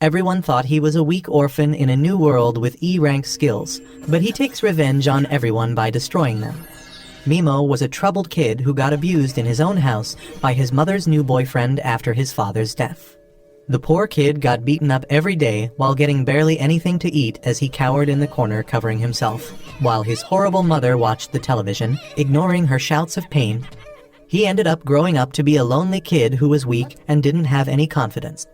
Everyone thought he was a weak orphan in a new world with E-rank skills, but he takes revenge on everyone by destroying them. Mimo was a troubled kid who got abused in his own house by his mother's new boyfriend after his father's death. The poor kid got beaten up every day while getting barely anything to eat as he cowered in the corner covering himself, while his horrible mother watched the television, ignoring her shouts of pain. He ended up growing up to be a lonely kid who was weak and didn't have any confidence.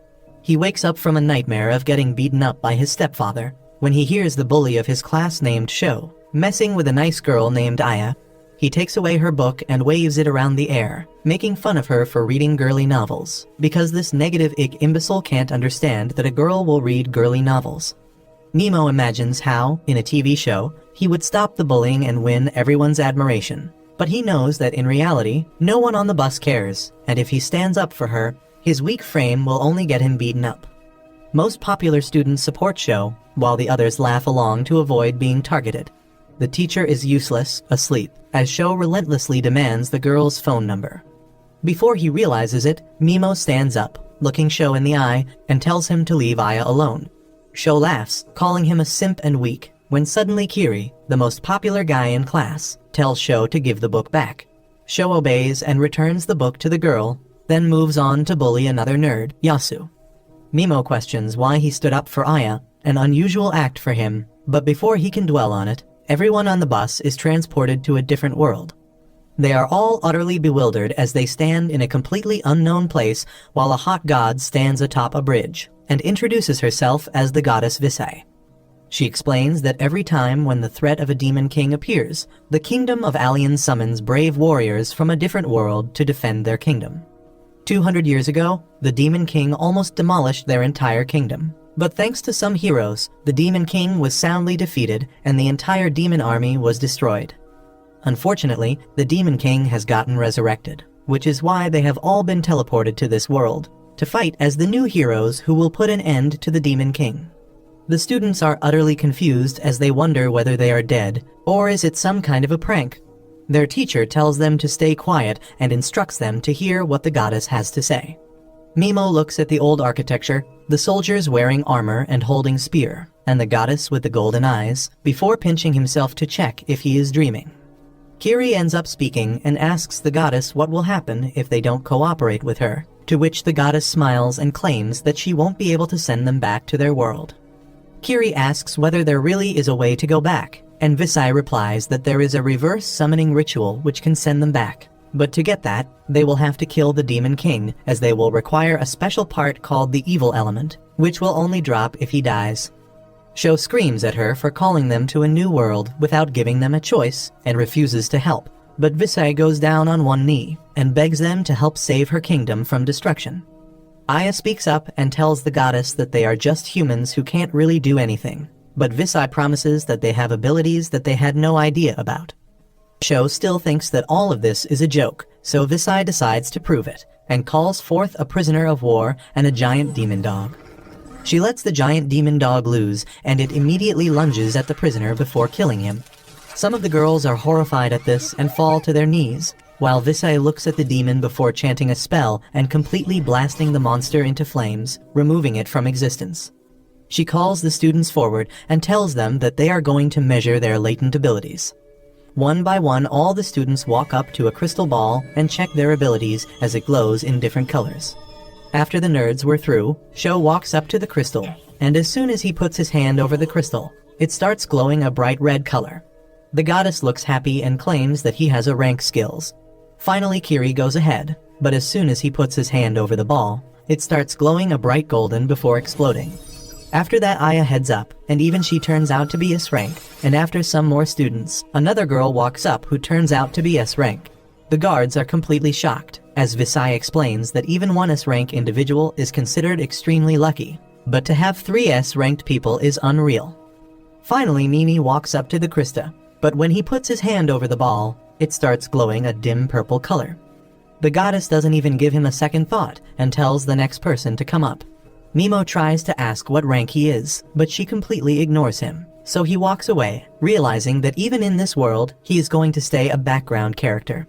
He wakes up from a nightmare of getting beaten up by his stepfather when he hears the bully of his class named Sho messing with a nice girl named Aya. He takes away her book and waves it around the air, making fun of her for reading girly novels, because this negative imbecile can't understand that a girl will read girly novels. Mimo imagines how, in a TV show, he would stop the bullying and win everyone's admiration. But he knows that in reality, no one on the bus cares, and if he stands up for her, his weak frame will only get him beaten up. Most popular students support Sho, while the others laugh along to avoid being targeted. The teacher is useless, asleep, as Sho relentlessly demands the girl's phone number. Before he realizes it, Mimo stands up, looking Sho in the eye, and tells him to leave Aya alone. Sho laughs, calling him a simp and weak, when suddenly Kiri, the most popular guy in class, tells Sho to give the book back. Sho obeys and returns the book to the girl, then moves on to bully another nerd, Yasu. Mimo questions why he stood up for Aya, an unusual act for him, but before he can dwell on it, everyone on the bus is transported to a different world. They are all utterly bewildered as they stand in a completely unknown place while a hot god stands atop a bridge and introduces herself as the goddess Visai. She explains that every time when the threat of a demon king appears, the kingdom of Alien summons brave warriors from a different world to defend their kingdom. 200 years ago, the demon king almost demolished their entire kingdom. But thanks to some heroes, the Demon King was soundly defeated and the entire demon army was destroyed. Unfortunately, the Demon King has gotten resurrected, which is why they have all been teleported to this world, to fight as the new heroes who will put an end to the Demon King. The students are utterly confused as they wonder whether they are dead, or is it some kind of a prank. Their teacher tells them to stay quiet and instructs them to hear what the goddess has to say. Mimo looks at the old architecture, the soldiers wearing armor and holding spear, and the goddess with the golden eyes, before pinching himself to check if he is dreaming. Kiri ends up speaking and asks the goddess what will happen if they don't cooperate with her, to which the goddess smiles and claims that she won't be able to send them back to their world. Kiri asks whether there really is a way to go back, and Visai replies that there is a reverse summoning ritual which can send them back. But to get that, they will have to kill the Demon King, as they will require a special part called the evil element, which will only drop if he dies. Sho screams at her for calling them to a new world without giving them a choice, and refuses to help. But Visai goes down on one knee, and begs them to help save her kingdom from destruction. Aya speaks up and tells the goddess that they are just humans who can't really do anything, but Visai promises that they have abilities that they had no idea about. Sho still thinks that all of this is a joke, so Visai decides to prove it, and calls forth a prisoner of war and a giant demon dog. She lets the giant demon dog loose, and it immediately lunges at the prisoner before killing him. Some of the girls are horrified at this and fall to their knees, while Visai looks at the demon before chanting a spell and completely blasting the monster into flames, removing it from existence. She calls the students forward and tells them that they are going to measure their latent abilities. One by one, all the students walk up to a crystal ball and check their abilities as it glows in different colors. After the nerds were through, Sho walks up to the crystal, and as soon as he puts his hand over the crystal, it starts glowing a bright red color. The goddess looks happy and claims that he has a rank skills. Finally, Kiri goes ahead, but as soon as he puts his hand over the ball, it starts glowing a bright golden before exploding. After that, Aya heads up, and even she turns out to be S rank, and after some more students, another girl walks up who turns out to be S rank. The guards are completely shocked, as Visai explains that even one S rank individual is considered extremely lucky, but to have 3 S ranked people is unreal. Finally, Mimi walks up to the Krista, but when he puts his hand over the ball, it starts glowing a dim purple color. The goddess doesn't even give him a second thought and tells the next person to come up. Mimo tries to ask what rank he is, but she completely ignores him, so he walks away, realizing that even in this world, he is going to stay a background character.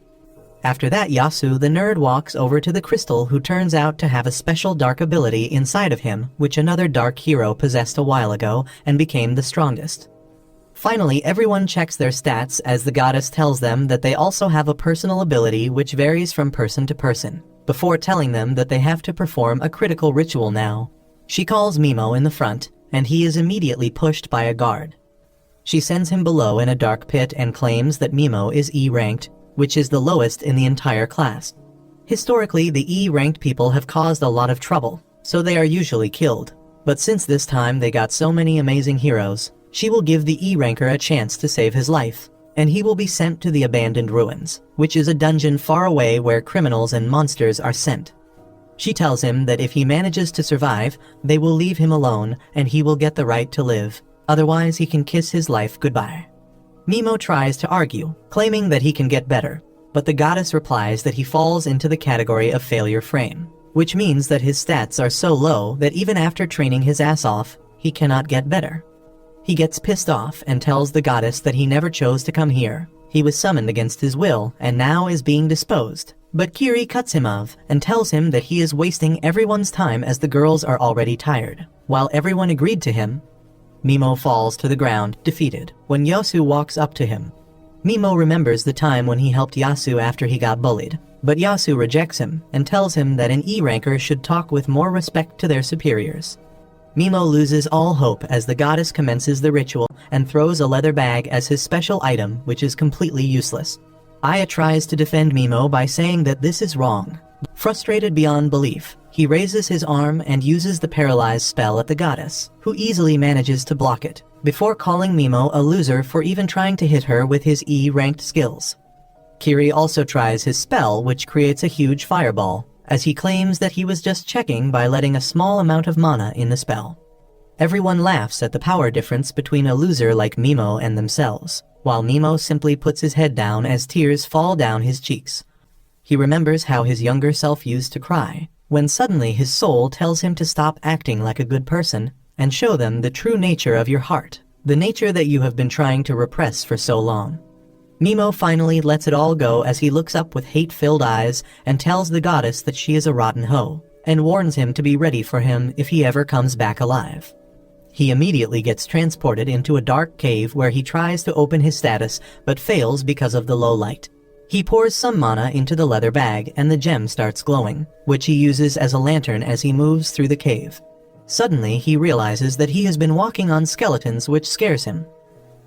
After that, Yasu the nerd walks over to the crystal, who turns out to have a special dark ability inside of him, which another dark hero possessed a while ago and became the strongest. Finally, everyone checks their stats as the goddess tells them that they also have a personal ability which varies from person to person, before telling them that they have to perform a critical ritual now. She calls Mimo in the front, and he is immediately pushed by a guard. She sends him below in a dark pit and claims that Mimo is E-ranked, which is the lowest in the entire class. Historically, the E-ranked people have caused a lot of trouble, so they are usually killed. But since this time they got so many amazing heroes, she will give the E-ranker a chance to save his life, and he will be sent to the abandoned ruins, which is a dungeon far away where criminals and monsters are sent. She tells him that if he manages to survive, they will leave him alone and he will get the right to live, otherwise he can kiss his life goodbye. Mimo tries to argue, claiming that he can get better, but the goddess replies that he falls into the category of failure frame, which means that his stats are so low that even after training his ass off, he cannot get better. He gets pissed off and tells the goddess that he never chose to come here. He was summoned against his will and now is being disposed. But Kiri cuts him off and tells him that he is wasting everyone's time as the girls are already tired. While everyone agreed to him, Mimo falls to the ground, defeated, when Yasu walks up to him. Mimo remembers the time when he helped Yasu after he got bullied, but Yasu rejects him and tells him that an E-ranker should talk with more respect to their superiors. Mimo loses all hope as the goddess commences the ritual and throws a leather bag as his special item, which is completely useless. Aya tries to defend Mimo by saying that this is wrong. Frustrated beyond belief, he raises his arm and uses the paralyze spell at the goddess, who easily manages to block it, before calling Mimo a loser for even trying to hit her with his E-ranked skills. Kiri also tries his spell, which creates a huge fireball, as he claims that he was just checking by letting a small amount of mana in the spell. Everyone laughs at the power difference between a loser like Mimo and themselves, while Mimo simply puts his head down as tears fall down his cheeks. He remembers how his younger self used to cry, when suddenly his soul tells him to stop acting like a good person and show them the true nature of your heart, the nature that you have been trying to repress for so long. Mimo finally lets it all go as he looks up with hate-filled eyes and tells the goddess that she is a rotten hoe, and warns him to be ready for him if he ever comes back alive. He immediately gets transported into a dark cave where he tries to open his status but fails because of the low light. He pours some mana into the leather bag and the gem starts glowing, which he uses as a lantern as he moves through the cave. Suddenly he realizes that he has been walking on skeletons, which scares him.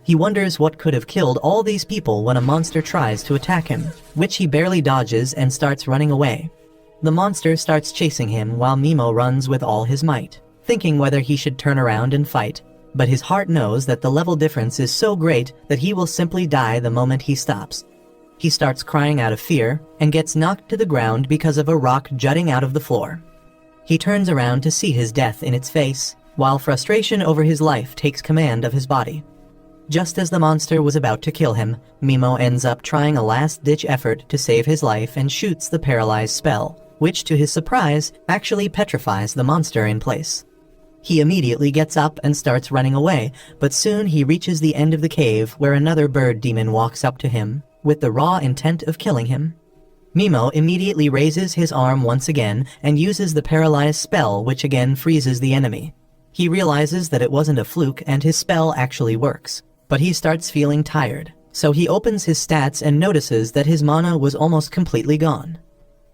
He wonders what could have killed all these people when a monster tries to attack him, which he barely dodges and starts running away. The monster starts chasing him while Mimo runs with all his might, thinking whether he should turn around and fight, but his heart knows that the level difference is so great that he will simply die the moment he stops. He starts crying out of fear and gets knocked to the ground because of a rock jutting out of the floor. He turns around to see his death in its face, while frustration over his life takes command of his body. Just as the monster was about to kill him, Mimo ends up trying a last-ditch effort to save his life and shoots the paralyze spell, which to his surprise actually petrifies the monster in place. He immediately gets up and starts running away, but soon he reaches the end of the cave where another bird demon walks up to him, with the raw intent of killing him. Mimo immediately raises his arm once again and uses the paralyze spell, which again freezes the enemy. He realizes that it wasn't a fluke and his spell actually works. But he starts feeling tired, so he opens his stats and notices that his mana was almost completely gone.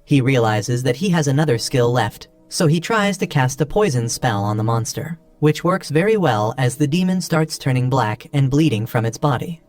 He realizes that he has another skill left, so he tries to cast a poison spell on the monster, which works very well as the demon starts turning black and bleeding from its body.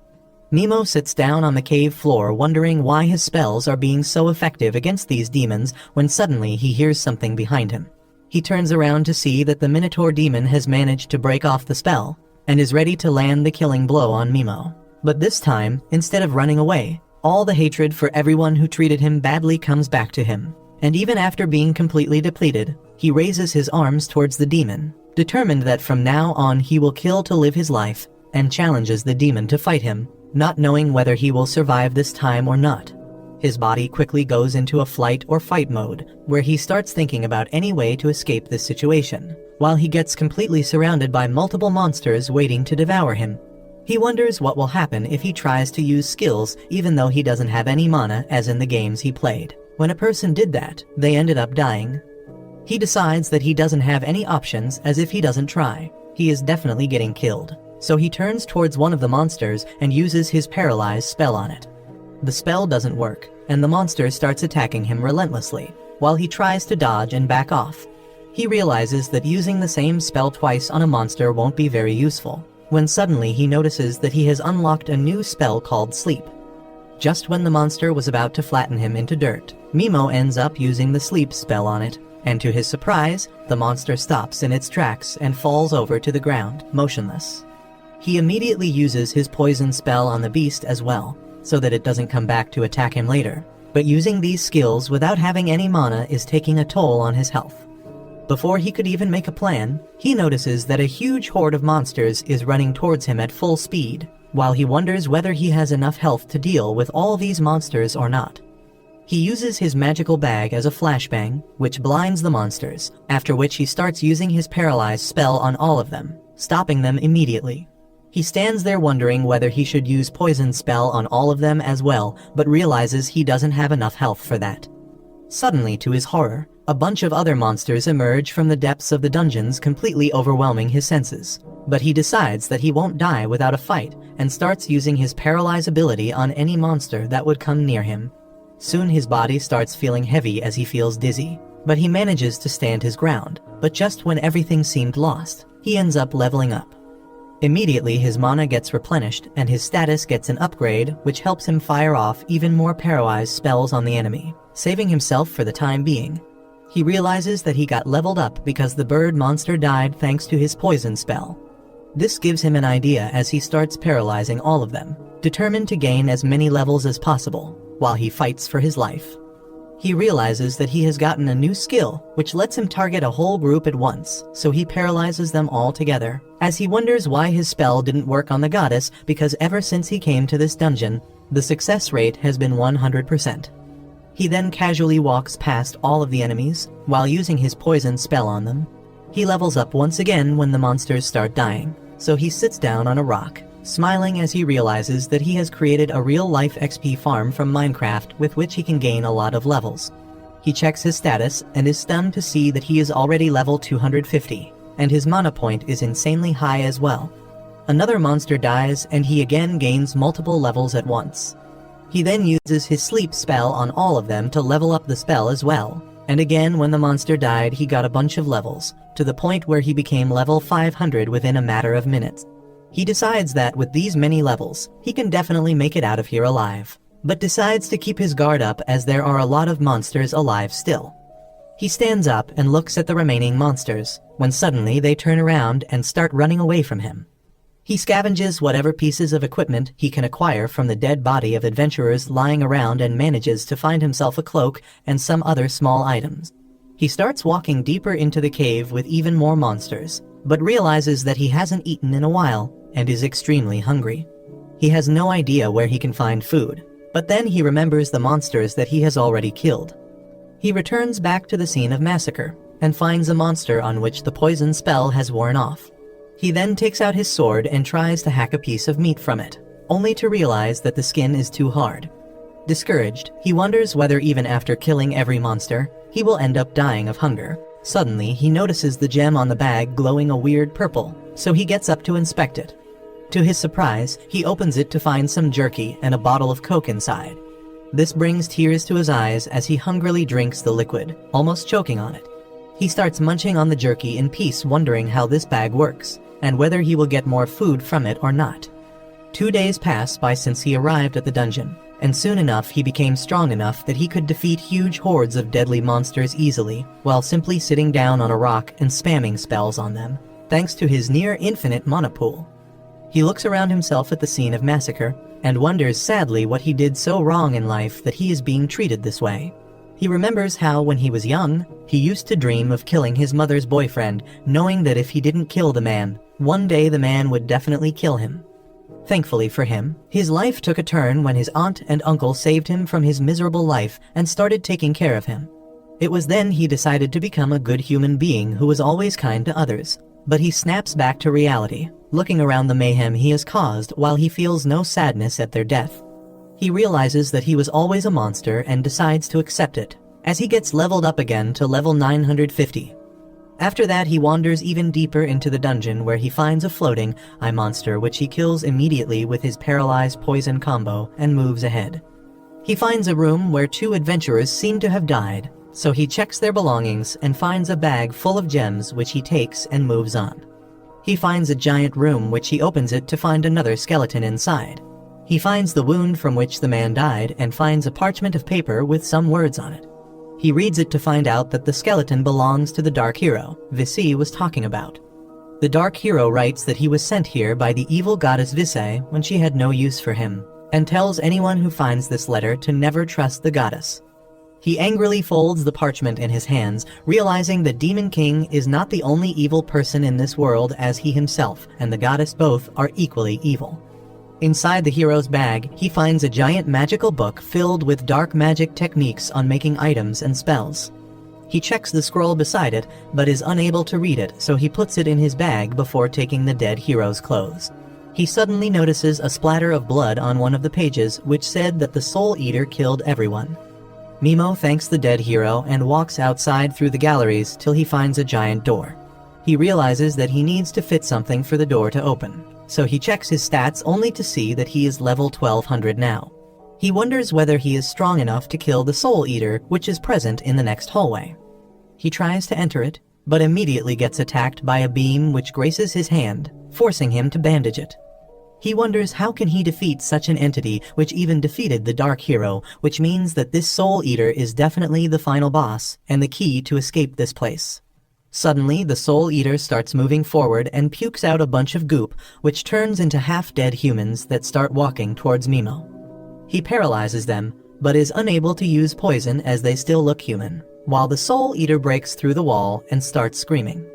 Mimo sits down on the cave floor wondering why his spells are being so effective against these demons when suddenly he hears something behind him. He turns around to see that the Minotaur demon has managed to break off the spell, and is ready to land the killing blow on Mimo. But this time, instead of running away, all the hatred for everyone who treated him badly comes back to him. And even after being completely depleted, he raises his arms towards the demon, determined that from now on he will kill to live his life, and challenges the demon to fight him, not knowing whether he will survive this time or not. His body quickly goes into a flight or fight mode, where he starts thinking about any way to escape this situation, while he gets completely surrounded by multiple monsters waiting to devour him. He wonders what will happen if he tries to use skills even though he doesn't have any mana as in the games he played. When a person did that, they ended up dying. He decides that he doesn't have any options as if he doesn't try. He is definitely getting killed. So he turns towards one of the monsters and uses his paralyze spell on it. The spell doesn't work, and the monster starts attacking him relentlessly, while he tries to dodge and back off. He realizes that using the same spell twice on a monster won't be very useful, when suddenly he notices that he has unlocked a new spell called Sleep. Just when the monster was about to flatten him into dirt, Mimo ends up using the Sleep spell on it, and to his surprise, the monster stops in its tracks and falls over to the ground, motionless. He immediately uses his poison spell on the beast as well, so that it doesn't come back to attack him later, but using these skills without having any mana is taking a toll on his health. Before he could even make a plan, he notices that a huge horde of monsters is running towards him at full speed, while he wonders whether he has enough health to deal with all these monsters or not. He uses his magical bag as a flashbang, which blinds the monsters, after which he starts using his paralyze spell on all of them, stopping them immediately. He stands there wondering whether he should use poison spell on all of them as well, but realizes he doesn't have enough health for that. Suddenly, to his horror, a bunch of other monsters emerge from the depths of the dungeons, completely overwhelming his senses. But he decides that he won't die without a fight, and starts using his paralyze ability on any monster that would come near him. Soon his body starts feeling heavy as he feels dizzy, but he manages to stand his ground, but just when everything seemed lost, he ends up leveling up. Immediately his mana gets replenished and his status gets an upgrade, which helps him fire off even more paralyze spells on the enemy, saving himself for the time being. He realizes that he got leveled up because the bird monster died thanks to his poison spell. This gives him an idea as he starts paralyzing all of them, determined to gain as many levels as possible, while he fights for his life. He realizes that he has gotten a new skill, which lets him target a whole group at once, so he paralyzes them all together, as he wonders why his spell didn't work on the goddess, because ever since he came to this dungeon, the success rate has been 100%. He then casually walks past all of the enemies, while using his poison spell on them. He levels up once again when the monsters start dying, so he sits down on a rock, smiling as he realizes that he has created a real-life XP farm from Minecraft with which he can gain a lot of levels. He checks his status and is stunned to see that he is already level 250, and his mana point is insanely high as well. Another monster dies and he again gains multiple levels at once. He then uses his sleep spell on all of them to level up the spell as well, and again when the monster died he got a bunch of levels, to the point where he became level 500 within a matter of minutes. He decides that with these many levels, he can definitely make it out of here alive, but decides to keep his guard up as there are a lot of monsters alive still. He stands up and looks at the remaining monsters, when suddenly they turn around and start running away from him. He scavenges whatever pieces of equipment he can acquire from the dead body of adventurers lying around and manages to find himself a cloak and some other small items. He starts walking deeper into the cave with even more monsters, but realizes that he hasn't eaten in a while and is extremely hungry. He has no idea where he can find food, but then he remembers the monsters that he has already killed. He returns back to the scene of massacre and finds a monster on which the poison spell has worn off. He then takes out his sword and tries to hack a piece of meat from it, only to realize that the skin is too hard. Discouraged, he wonders whether even after killing every monster, he will end up dying of hunger. Suddenly, he notices the gem on the bag glowing a weird purple, so he gets up to inspect it. To his surprise, he opens it to find some jerky and a bottle of Coke inside. This brings tears to his eyes as he hungrily drinks the liquid, almost choking on it. He starts munching on the jerky in peace, wondering how this bag works, and whether he will get more food from it or not. 2 days pass by since he arrived at the dungeon, and soon enough he became strong enough that he could defeat huge hordes of deadly monsters easily, while simply sitting down on a rock and spamming spells on them, thanks to his near-infinite mana pool. He looks around himself at the scene of massacre, and wonders sadly what he did so wrong in life that he is being treated this way. He remembers how, when he was young, he used to dream of killing his mother's boyfriend, knowing that if he didn't kill the man, one day the man would definitely kill him. Thankfully for him, his life took a turn when his aunt and uncle saved him from his miserable life and started taking care of him. It was then he decided to become a good human being who was always kind to others, but he snaps back to reality looking around the mayhem he has caused while he feels no sadness at their death. He realizes that he was always a monster and decides to accept it, as he gets leveled up again to level 950. After that, he wanders even deeper into the dungeon where he finds a floating eye monster which he kills immediately with his paralyzed poison combo and moves ahead. He finds a room where 2 adventurers seem to have died, so he checks their belongings and finds a bag full of gems which he takes and moves on. He finds a giant room which he opens it to find another skeleton inside. He finds the wound from which the man died and finds a parchment of paper with some words on it. He reads it to find out that the skeleton belongs to the Dark Hero Visi was talking about. The Dark Hero writes that he was sent here by the evil goddess Visi when she had no use for him, and tells anyone who finds this letter to never trust the goddess. He angrily folds the parchment in his hands, realizing that Demon King is not the only evil person in this world, as he himself and the goddess both are equally evil. Inside the hero's bag, he finds a giant magical book filled with dark magic techniques on making items and spells. He checks the scroll beside it, but is unable to read it, so he puts it in his bag before taking the dead hero's clothes. He suddenly notices a splatter of blood on one of the pages, which said that the Soul Eater killed everyone. Mimo thanks the dead hero and walks outside through the galleries till he finds a giant door. He realizes that he needs to fit something for the door to open, so he checks his stats only to see that he is level 1200 now. He wonders whether he is strong enough to kill the Soul Eater, which is present in the next hallway. He tries to enter it, but immediately gets attacked by a beam which graces his hand, forcing him to bandage it. He wonders how can he defeat such an entity which even defeated the Dark Hero, which means that this Soul Eater is definitely the final boss and the key to escape this place. Suddenly, the Soul Eater starts moving forward and pukes out a bunch of goop, which turns into half-dead humans that start walking towards Mimo. He paralyzes them, but is unable to use poison as they still look human, while the Soul Eater breaks through the wall and starts screaming.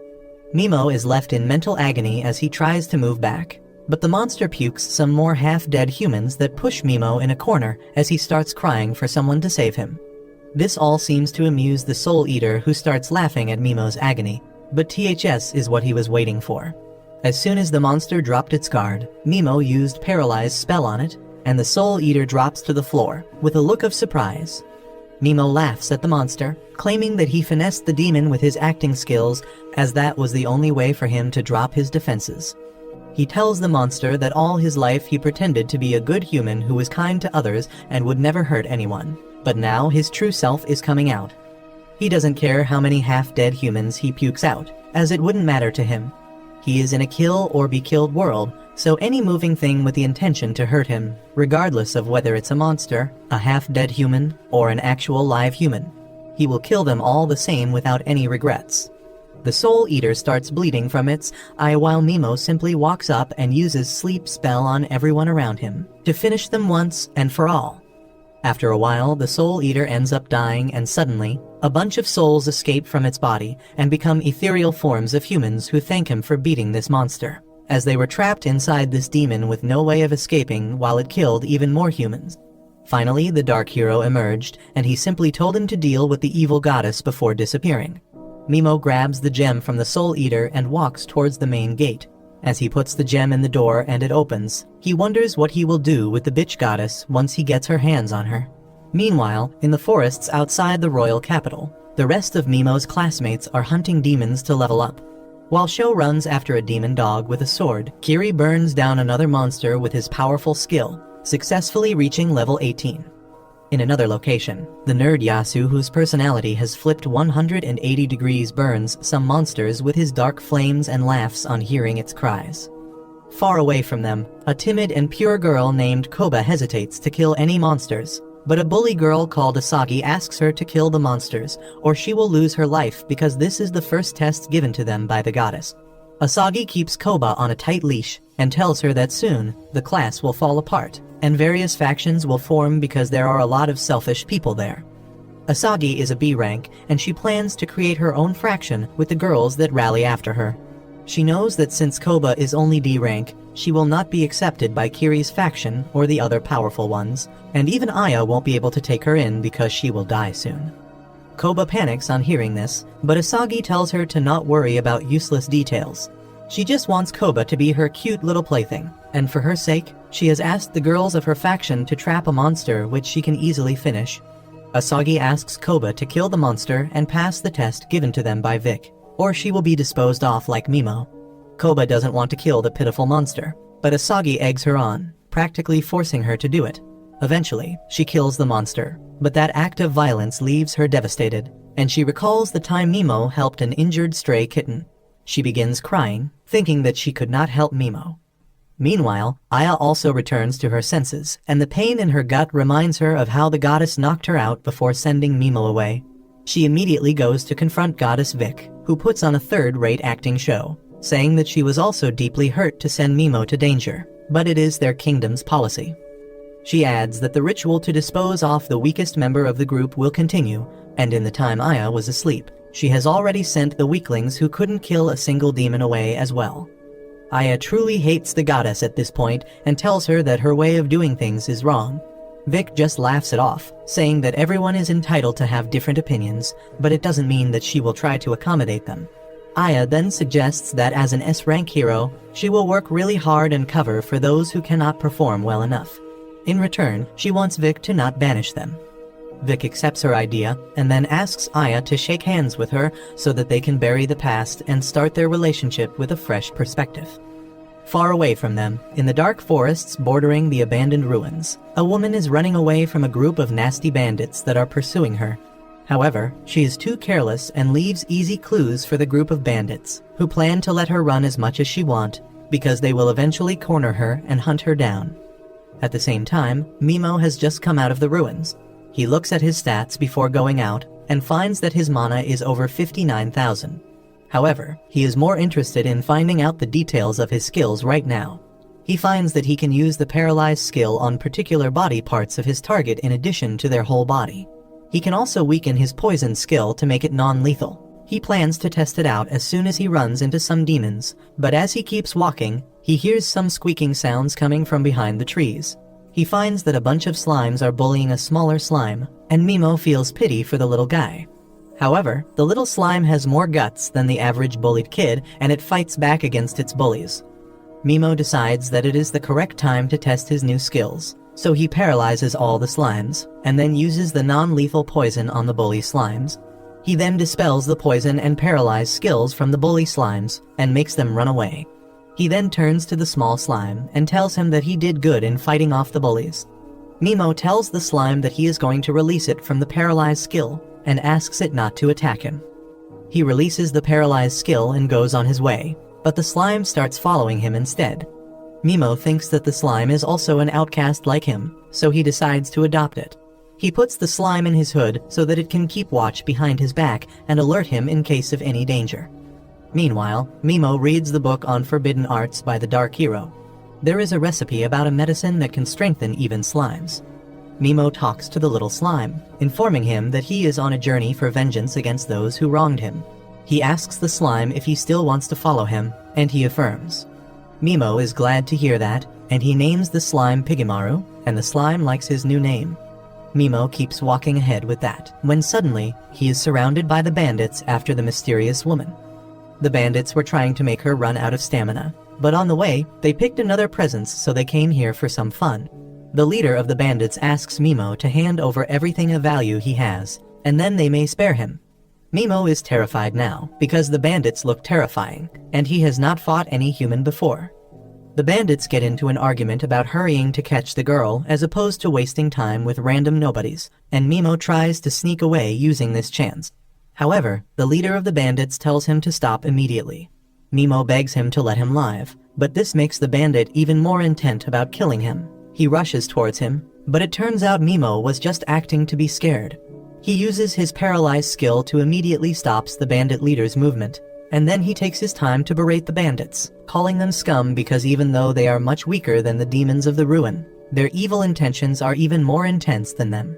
Mimo is left in mental agony as he tries to move back, but the monster pukes some more half-dead humans that push Mimo in a corner as he starts crying for someone to save him. This all seems to amuse the Soul Eater, who starts laughing at Mimo's agony, but THS is what he was waiting for. As soon as the monster dropped its guard, Mimo used Paralyze spell on it, and the Soul Eater drops to the floor, with a look of surprise. Mimo laughs at the monster, claiming that he finessed the demon with his acting skills, as that was the only way for him to drop his defenses. He tells the monster that all his life he pretended to be a good human who was kind to others and would never hurt anyone, but now his true self is coming out. He doesn't care how many half-dead humans he pukes out, as it wouldn't matter to him. He is in a kill or be killed world, so any moving thing with the intention to hurt him, regardless of whether it's a monster, a half-dead human, or an actual live human, he will kill them all the same without any regrets. The Soul Eater starts bleeding from its eye while Mimo simply walks up and uses sleep spell on everyone around him, to finish them once and for all. After a while, the Soul Eater ends up dying, and suddenly, a bunch of souls escape from its body and become ethereal forms of humans who thank him for beating this monster, as they were trapped inside this demon with no way of escaping while it killed even more humans. Finally, the Dark Hero emerged, and he simply told him to deal with the evil goddess before disappearing. Mimo grabs the gem from the Soul Eater and walks towards the main gate. As he puts the gem in the door and it opens, he wonders what he will do with the bitch goddess once he gets her hands on her. Meanwhile, in the forests outside the royal capital, the rest of Mimo's classmates are hunting demons to level up. While Sho runs after a demon dog with a sword, Kiri burns down another monster with his powerful skill, successfully reaching level 18. In another location, the nerd Yasu, whose personality has flipped 180 degrees, burns some monsters with his dark flames and laughs on hearing its cries. Far away from them, a timid and pure girl named Koba hesitates to kill any monsters, but a bully girl called Asagi asks her to kill the monsters, or she will lose her life because this is the first test given to them by the goddess. Asagi keeps Koba on a tight leash and tells her that soon, the class will fall apart, and various factions will form because there are a lot of selfish people there. Asagi is a B rank, and she plans to create her own fraction with the girls that rally after her. She knows that since Koba is only D rank, she will not be accepted by Kiri's faction or the other powerful ones, and even Aya won't be able to take her in because she will die soon. Koba panics on hearing this, but Asagi tells her to not worry about useless details. She just wants Koba to be her cute little plaything, and for her sake, she has asked the girls of her faction to trap a monster which she can easily finish. Asagi asks Koba to kill the monster and pass the test given to them by Vic, or she will be disposed of like Mimo. Koba doesn't want to kill the pitiful monster, but Asagi eggs her on, practically forcing her to do it. Eventually, she kills the monster, but that act of violence leaves her devastated, and she recalls the time Mimo helped an injured stray kitten. She begins crying, thinking that she could not help Mimo. Meanwhile, Aya also returns to her senses, and the pain in her gut reminds her of how the goddess knocked her out before sending Mimo away. She immediately goes to confront Goddess Vic, who puts on a third-rate acting show, saying that she was also deeply hurt to send Mimo to danger, but it is their kingdom's policy. She adds that the ritual to dispose off the weakest member of the group will continue, and in the time Aya was asleep, she has already sent the weaklings who couldn't kill a single demon away as well. Aya truly hates the goddess at this point and tells her that her way of doing things is wrong. Vic just laughs it off, saying that everyone is entitled to have different opinions, but it doesn't mean that she will try to accommodate them. Aya then suggests that as an S-rank hero, she will work really hard and cover for those who cannot perform well enough. In return, she wants Vic to not banish them. Vic accepts her idea, and then asks Aya to shake hands with her so that they can bury the past and start their relationship with a fresh perspective. Far away from them, in the dark forests bordering the abandoned ruins, a woman is running away from a group of nasty bandits that are pursuing her. However, she is too careless and leaves easy clues for the group of bandits, who plan to let her run as much as she wants, because they will eventually corner her and hunt her down. At the same time, Mimo has just come out of the ruins. He looks at his stats before going out, and finds that his mana is over 59,000. However, he is more interested in finding out the details of his skills right now. He finds that he can use the paralyze skill on particular body parts of his target in addition to their whole body. He can also weaken his poison skill to make it non-lethal. He plans to test it out as soon as he runs into some demons, but as he keeps walking, he hears some squeaking sounds coming from behind the trees. He finds that a bunch of slimes are bullying a smaller slime, and Mimo feels pity for the little guy. However, the little slime has more guts than the average bullied kid, and it fights back against its bullies. Mimo decides that it is the correct time to test his new skills, so he paralyzes all the slimes, and then uses the non-lethal poison on the bully slimes. He then dispels the poison and paralyze skills from the bully slimes, and makes them run away. He then turns to the small slime and tells him that he did good in fighting off the bullies. Mimo tells the slime that he is going to release it from the paralyze skill, and asks it not to attack him. He releases the paralyze skill and goes on his way, but the slime starts following him instead. Mimo thinks that the slime is also an outcast like him, so he decides to adopt it. He puts the slime in his hood so that it can keep watch behind his back and alert him in case of any danger. Meanwhile, Mimo reads the book on forbidden arts by the Dark Hero. There is a recipe about a medicine that can strengthen even slimes. Mimo talks to the little slime, informing him that he is on a journey for vengeance against those who wronged him. He asks the slime if he still wants to follow him, and he affirms. Mimo is glad to hear that, and he names the slime Pigimaru, and the slime likes his new name. Mimo keeps walking ahead with that, when suddenly, he is surrounded by the bandits after the mysterious woman. The bandits were trying to make her run out of stamina, but on the way, they picked another presence so they came here for some fun. The leader of the bandits asks Mimo to hand over everything of value he has, and then they may spare him. Mimo is terrified now, because the bandits look terrifying, and he has not fought any human before. The bandits get into an argument about hurrying to catch the girl as opposed to wasting time with random nobodies, and Mimo tries to sneak away using this chance. However, the leader of the bandits tells him to stop immediately. Mimo begs him to let him live, but this makes the bandit even more intent about killing him. He rushes towards him, but it turns out Mimo was just acting to be scared. He uses his paralyze skill to immediately stops the bandit leader's movement, and then he takes his time to berate the bandits, calling them scum because even though they are much weaker than the demons of the ruin, their evil intentions are even more intense than them.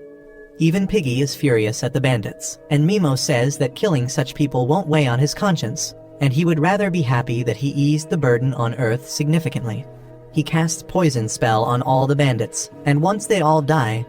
Even Piggy is furious at the bandits, and Mimo says that killing such people won't weigh on his conscience, and he would rather be happy that he eased the burden on Earth significantly. He casts poison spell on all the bandits, and once they all die,